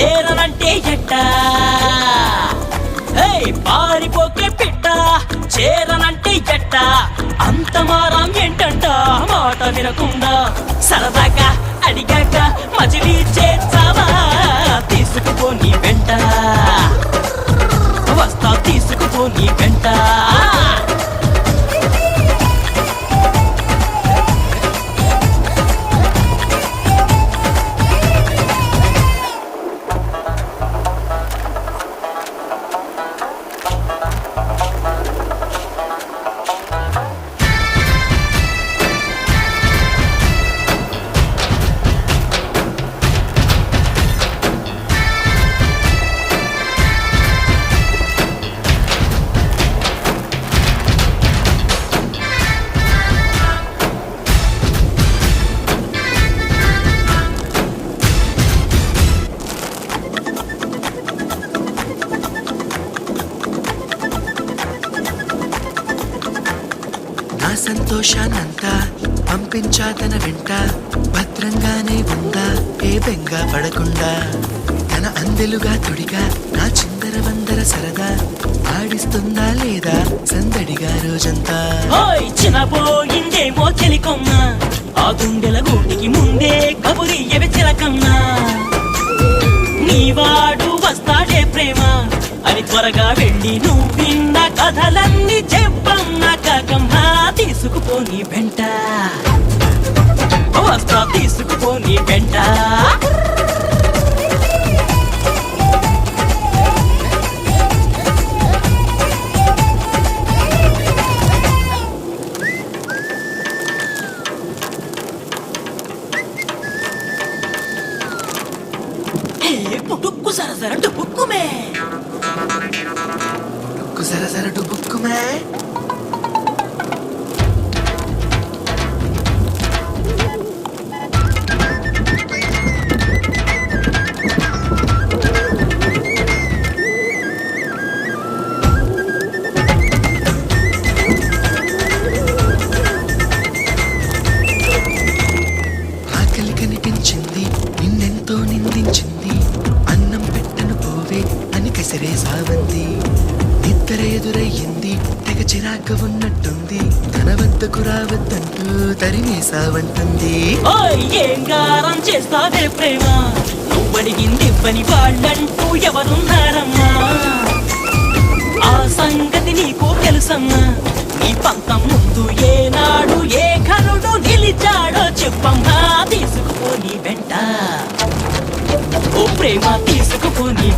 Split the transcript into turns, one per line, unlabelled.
చేరనంటే ఎట్ట పారిపోకే పిట్ట చేరనంటే ఎట్ట అంత మారం ఏంటంట మాట వినకుండా సరదాగా అడిగాక మజిలీ చేస్తావా తీసుకుపోని వెంట వస్తా తీసుకుపోని వెంట
సంతోషానంతా పంపించా తన వెంట భద్రంగానే ఉందా ఏ బెంగ పడకుండా తన అందెలుగా తొడిగా నా చిందర వందర సరదా ఆడిస్తుందా లేదా సందడిగా రోజంతా
చిన్నపోయిందేమో చెలికొమ్మ ఆ గుండెల గూటికి ముందే కబురియవి చిలకన్నా నీవాడు వస్తాడే ప్రేమ అని త్వరగా వెళ్ళి నువ్వు విన్న కథలన్నీ చెప్పన్నా కాకమ్మా తీసుకుపోని వెంట వస్తా తీసుకుపోని వెంట పుట్టుక్కు సరసర డుబుక్కుమే
డుక్కు సరసర డుబుక్కుమే ఆకలి కనిపించింది నిన్నెంతో నిందించింది అన్నం పెట్టను పోవే అని కసిరే సావంది నిద్ర ఎదురయ్యింది తెగ చిరాక ఉన్నట్టుంది తన వద్దకు రావద్దంటూ తరిమే సావంటుంది
ఏం గారం చేస్తావే ప్రేమ నువ్వడిగింది పని వాళ్ళంటూ ఎవరున్నారమ్మా ఆ సంగతి నీకు తెలుసమ్మా నీ పంతం ముందు ఏనాడు ఏ ఘనుడు నిలిచాడో చెప్పమ్మా తీసుకుపోని వెంట ఓ ప్రేమ తీసుకుపోని